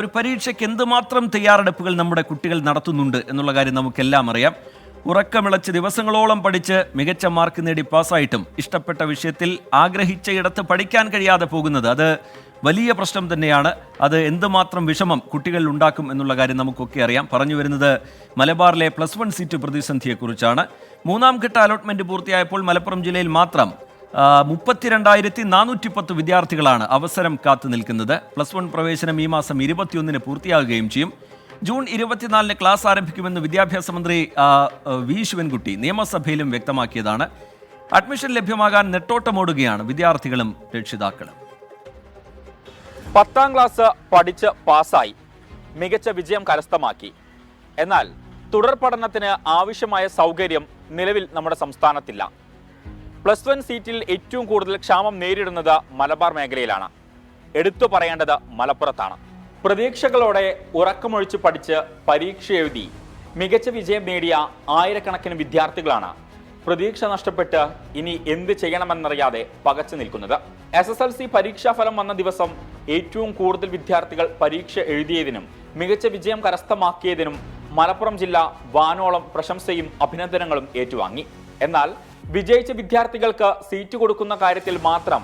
ഒരു പരീക്ഷയ്ക്ക് എന്തുമാത്രം തയ്യാറെടുപ്പുകൾ നമ്മുടെ കുട്ടികൾ നടത്തുന്നുണ്ട് എന്നുള്ള കാര്യം നമുക്കെല്ലാം അറിയാം. ഉറക്കമിളച്ച് ദിവസങ്ങളോളം പഠിച്ച് മികച്ച മാർക്ക് നേടി പാസ്സായിട്ടും ഇഷ്ടപ്പെട്ട വിഷയത്തിൽ ആഗ്രഹിച്ചയിടത്ത് പഠിക്കാൻ കഴിയാതെ പോകുന്നത് അത് വലിയ പ്രശ്നം തന്നെയാണ്. അത് എന്തുമാത്രം വിഷമം കുട്ടികളിൽ ഉണ്ടാക്കും എന്നുള്ള കാര്യം നമുക്കൊക്കെ അറിയാം. പറഞ്ഞു വരുന്നത് മലബാറിലെ +1 സീറ്റ് പ്രതിസന്ധിയെക്കുറിച്ചാണ്. മൂന്നാം ഘട്ട അലോട്ട്മെന്റ് പൂർത്തിയായപ്പോൾ മലപ്പുറം ജില്ലയിൽ മാത്രം 32,410 വിദ്യാർത്ഥികളാണ് അവസരം കാത്തു നിൽക്കുന്നത്. +1 പ്രവേശനം ഈ മാസം 21-ന് പൂർത്തിയാകുകയും ചെയ്യും. ജൂൺ 24-ന് ക്ലാസ് ആരംഭിക്കുമെന്ന് വിദ്യാഭ്യാസ മന്ത്രി വി ശിവൻകുട്ടി നിയമസഭയിലും വ്യക്തമാക്കിയതാണ്. അഡ്മിഷൻ ലഭ്യമാകാൻ നെട്ടോട്ടമോടുകയാണ് വിദ്യാർത്ഥികളും രക്ഷിതാക്കളും. 10ാം ക്ലാസ് പഠിച്ച് പാസ്സായി മികച്ച വിജയം കരസ്ഥമാക്കി. എന്നാൽ തുടർ പഠനത്തിന് ആവശ്യമായ സൗകര്യം നിലവിൽ നമ്മുടെ സംസ്ഥാനത്തില്ല. +1 സീറ്റിൽ ഏറ്റവും കൂടുതൽ ക്ഷാമം നേരിടുന്നത് മലബാർ മേഖലയിലാണ്. എടുത്തു പറയേണ്ടത് മലപ്പുറത്താണ്. പ്രതീക്ഷകളോടെ ഉറക്കമൊഴിച്ച് പഠിച്ച് പരീക്ഷ എഴുതി മികച്ച വിജയം നേടിയ ആയിരക്കണക്കിന് വിദ്യാർത്ഥികളാണ് പ്രതീക്ഷ നഷ്ടപ്പെട്ട് ഇനി എന്ത് ചെയ്യണമെന്നറിയാതെ പകച്ചു നിൽക്കുന്നത്. SSLC പരീക്ഷാഫലം വന്ന ദിവസം ഏറ്റവും കൂടുതൽ വിദ്യാർത്ഥികൾ പരീക്ഷ എഴുതിയതിനും മികച്ച വിജയം കരസ്ഥമാക്കിയതിനും മലപ്പുറം ജില്ല വാനോളം പ്രശംസയും അഭിനന്ദനങ്ങളും ഏറ്റുവാങ്ങി. എന്നാൽ വിജയിച്ച വിദ്യാർത്ഥികൾക്ക് സീറ്റ് കൊടുക്കുന്ന കാര്യത്തിൽ മാത്രം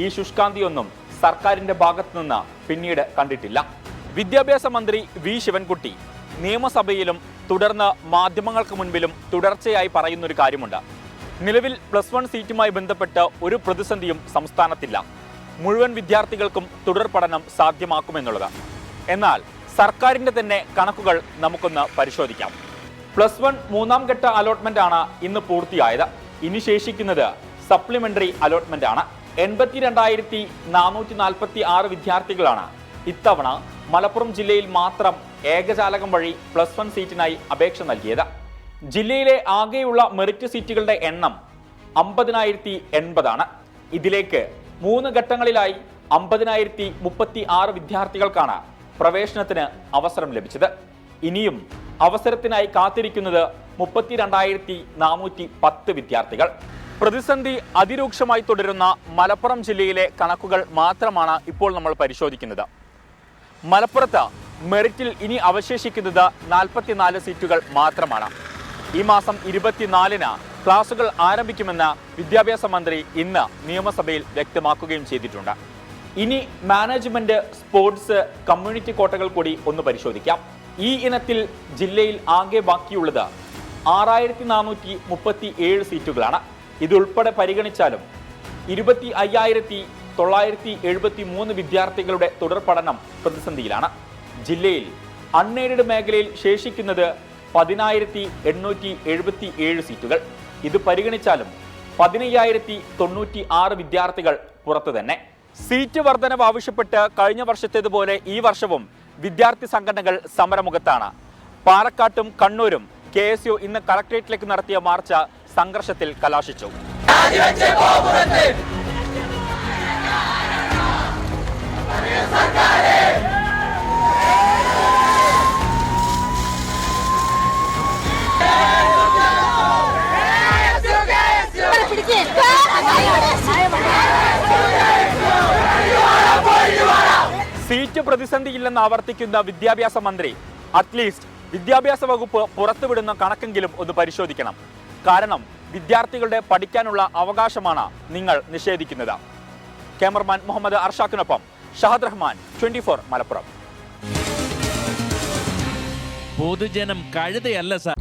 ഈ ശുഷ്കാന്തിയൊന്നും സർക്കാരിന്റെ ഭാഗത്തു നിന്ന് പിന്നീട് കണ്ടിട്ടില്ല. വിദ്യാഭ്യാസ മന്ത്രി വി ശിവൻകുട്ടി നിയമസഭയിലും തുടർന്ന് മാധ്യമങ്ങൾക്ക് മുൻപിലും തുടർച്ചയായി പറയുന്നൊരു കാര്യമുണ്ട്. നിലവിൽ +1 സീറ്റുമായി ബന്ധപ്പെട്ട് ഒരു പ്രതിസന്ധിയും സംസ്ഥാനത്തില്ല. മുഴുവൻ വിദ്യാർത്ഥികൾക്കും തുടർ പഠനം സാധ്യമാക്കുമെന്നുള്ളത്. എന്നാൽ സർക്കാരിന്റെ തന്നെ കണക്കുകൾ നമുക്കൊന്ന് പരിശോധിക്കാം. +1 മൂന്നാം ഘട്ട അലോട്ട്മെന്റ് ആണ് ഇന്ന് പൂർത്തിയായത്. ഇനി ശേഷിക്കുന്നത് സപ്ലിമെന്ററി അലോട്ട്മെന്റ് ആണ്. 82,446 വിദ്യാർത്ഥികളാണ് ഇത്തവണ മലപ്പുറം ജില്ലയിൽ മാത്രം ഏകജാലകം വഴി +1 സീറ്റിനായി അപേക്ഷ നൽകിയത്. ജില്ലയിലെ ആകെയുള്ള മെറിറ്റ് സീറ്റുകളുടെ എണ്ണം 50,080 ആണ്. ഇതിലേക്ക് 3 ഘട്ടങ്ങളിലായി 50,036 വിദ്യാർത്ഥികൾക്കാണ് പ്രവേശനത്തിന് അവസരം ലഭിച്ചത്. ഇനിയും അവസരത്തിനായി കാത്തിരിക്കുന്നത് 32,410 വിദ്യാർത്ഥികൾ. പ്രതിസന്ധി അതിരൂക്ഷമായി തുടരുന്ന മലപ്പുറം ജില്ലയിലെ കണക്കുകൾ മാത്രമാണ് ഇപ്പോൾ നമ്മൾ പരിശോധിക്കുന്നത്. മലപ്പുറത്ത് മെറിറ്റിൽ ഇനി അവശേഷിക്കുന്നത് 44 സീറ്റുകൾ മാത്രമാണ്. ഈ മാസം 24-ന് ക്ലാസുകൾ ആരംഭിക്കുമെന്ന് വിദ്യാഭ്യാസ മന്ത്രി ഇന്ന് നിയമസഭയിൽ വ്യക്തമാക്കുകയും ചെയ്തിട്ടുണ്ട്. ഇനി മാനേജ്മെന്റ്, സ്പോർട്സ്, കമ്മ്യൂണിറ്റി കോട്ടകൾ കൂടി ഒന്ന് പരിശോധിക്കാം. ഈ ഇനത്തിൽ ജില്ലയിൽ ആകെ ബാക്കിയുള്ളത് 6,437 സീറ്റുകളാണ്. ഇതുൾപ്പെടെ പരിഗണിച്ചാലും 25,973 വിദ്യാർത്ഥികളുടെ തുടർ പഠനം പ്രതിസന്ധിയിലാണ്. ജില്ലയിൽ അൺഎയ്ഡഡ് മേഖലയിൽ ശേഷിക്കുന്നത് 10,877 സീറ്റുകൾ. ഇത് പരിഗണിച്ചാലും 15,096 വിദ്യാർത്ഥികൾ പുറത്തു തന്നെ. സീറ്റ് വർധനവ് ആവശ്യപ്പെട്ട് കഴിഞ്ഞ വർഷത്തേതുപോലെ ഈ വർഷവും വിദ്യാർത്ഥി സംഘടനകൾ സമരമുഖത്താണ്. പാലക്കാട്ടും കണ്ണൂരും KSU ഇന്ന് കളക്ടറേറ്റിലേക്ക് നടത്തിയ മാർച്ച് സംഘർഷത്തിൽ കലാശിച്ചു. സീറ്റ് പ്രതിസന്ധിയില്ലെന്ന് ആവർത്തിക്കുന്ന വിദ്യാഭ്യാസ മന്ത്രി അറ്റ്ലീസ്റ്റ് വിദ്യാഭ്യാസ വകുപ്പ് പുറത്തുവിടുന്ന കണക്കെങ്കിലും ഒന്ന് പരിശോധിക്കണം. കാരണം വിദ്യാർത്ഥികളുടെ പഠിക്കാനുള്ള അവകാശമാണ് നിങ്ങൾ നിഷേധിക്കുന്നത്. ക്യാമറമാൻ മുഹമ്മദ് അർഷാഖിനൊപ്പം ഷഹദ് റഹ്മാൻ, 24 മലപ്പുറം. പൊതുജനം കഴുതയല്ല സാർ.